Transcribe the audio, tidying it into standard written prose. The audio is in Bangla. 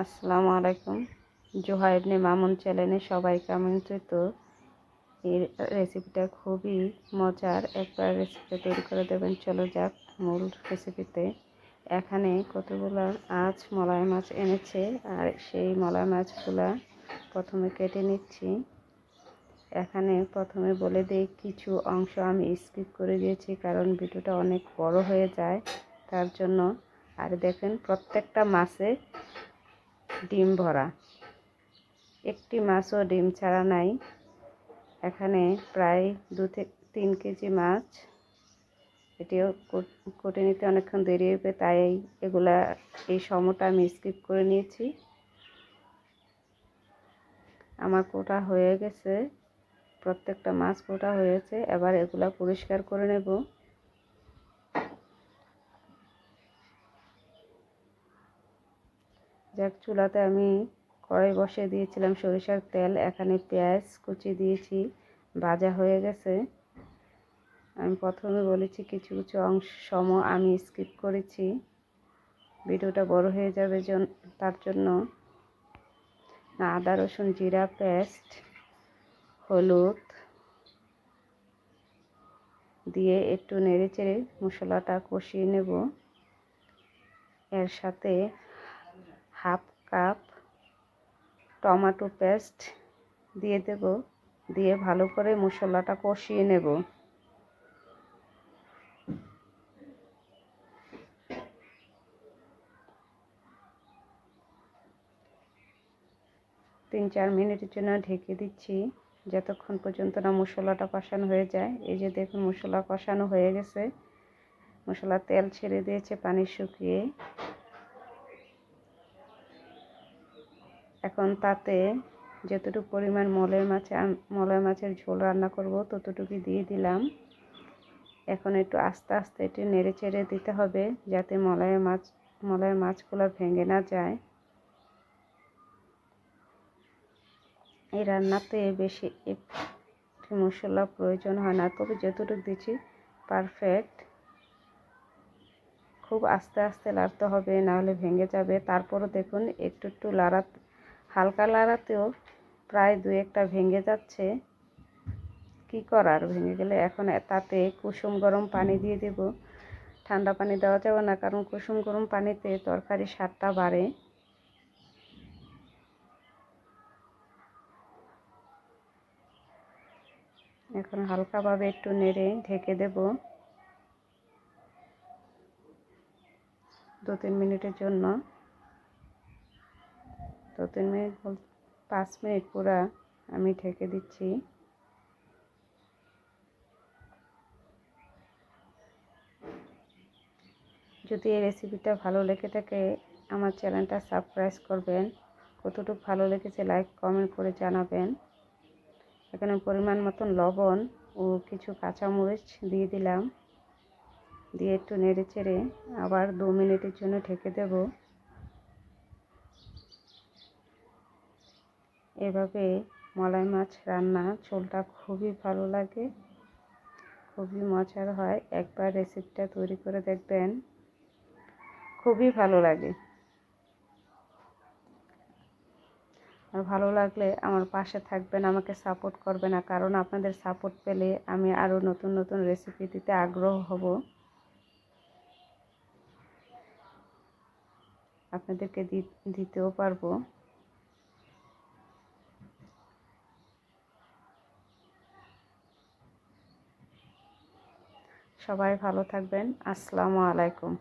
আসসালামু আলাইকুম। জোহা ইবনে মামুন চ্যানেলে সবাইকে আমন্ত্রিত। এই রেসিপিটা খুবই মজার, একবার রেসিপিটা তৈরি করে দেবেন। চলো যাক মূল রেসিপিতে। এখানে কতগুলো মলয় মাছ এনেছে, আর সেই মলয় মাছগুলা প্রথমে কেটে নিচ্ছি। এখানে প্রথমে বলে দিই, কিছু অংশ আমি স্কিপ করে দিয়েছি কারণ ভিডিওটা অনেক বড় হয়ে যায়, তার জন্য। আর দেখেন প্রত্যেকটা মাছে ডিম ভরা, একটি মাছও ডিম ছাড়া নাই। এখানে প্রায় 2-3 কেজি মাছ। এটিও কেটে নিতে অনেকক্ষণ দেরি হবে, তাই এই সময়টা আমি স্কিপ করে নিয়েছি। আমার কোটা হয়ে গেছে, প্রত্যেকটা মাছ কোটা হয়েছে। এবার এগুলা পরিষ্কার করে নেব। যাক, চুলাতে আমি কড়াই বসিয়ে দিয়েছিলাম সরিষার তেল। এখানে পেঁয়াজ কুচি দিয়েছি, ভাজা হয়ে গেছে। আমি প্রথমে বলেছি কিছু কিছু অংশ আমি স্কিপ করেছি, ভিডিওটা বড় হয়ে যাবে তার জন্য। আদা রসুন জিরা পেস্ট, হলুদ দিয়ে একটু নেড়েচেড়ে মশলাটা কষিয়ে নেব। এর সাথে হাফ কাপ টমেটো পেস্ট দিয়ে দেব, দিয়ে ভালো করে মশলাটা কষিয়ে নেব। 3-4 মিনিটের জন্য ঢেকে দিচ্ছি, যতক্ষণ পর্যন্ত না মশলাটা কষানো হয়ে যায়। এই যে দেখুন, মশলা কষানো হয়ে গেছে, মশলা তেল ছেড়ে দিয়েছে পানি শুকিয়ে। এখন তাতে যতটুকু পরিমাণ মলয় মাছের ঝোল রান্না করব ততটুকু দিয়ে দিলাম। এখন একটু আস্তে আস্তে একটু নেড়ে চেড়ে দিতে হবে, যাতে মলয় মাছগুলো ভেঙে না যায়। এই রান্নাতে বেশি একটু মশলা প্রয়োজন হয় না, তবে যতটুকু দিচ্ছি পারফেক্ট। খুব আস্তে আস্তে লাড়তে হবে, নাহলে ভেঙে যাবে। তারপরও দেখুন একটু একটু হালকা লাড়াতেও প্রায় 2-1টা ভেঙে যাচ্ছে। কি করার, ভেঙে গেলে এখন তাতে কুসুম গরম পানি দিয়ে দেব। ঠান্ডা পানি দেওয়া যাবে না, কারণ কুসুম গরম পানিতে তরকারির স্বাদটা বাড়ে। এখন হালকাভাবে একটু নেড়ে ঢেকে দেব 2-3 মিনিটের জন্য। 2-3 মিনিট 5 মিনিট পুরা আমি ঢেকে দিচ্ছি। যদি এই রেসিপিটা ভালো লেগে থাকে, আমার চ্যানেলটা সাবস্ক্রাইব করবেন। কতটুকু ভালো লেগেছে লাইক কমেন্ট করে জানাবেন। এখানে পরিমাণ মতন লবণ ও কিছু কাঁচামরিচ দিয়ে দিলাম, দিয়ে একটু নেড়ে চেড়ে আবার 2 মিনিটের জন্য ঢেকে দেব। এভাবে মলয় মাছ রান্না ঝোলটা খুবই ভালো লাগে, খুবই মজার হয়। একবার রেসিপিটা তৈরি করে দেখবেন, খুবই ভালো লাগে। আর ভালো লাগলে আমার পাশে থাকবেন, আমাকে সাপোর্ট করবেন, না কারণ আপনাদের সাপোর্ট পেলে আমি আরও নতুন নতুন রেসিপি দিতে আগ্রহ হব, আপনাদেরকে দিতেও পারবো। সবাই ভালো থাকবেন। আসসালামু আলাইকুম।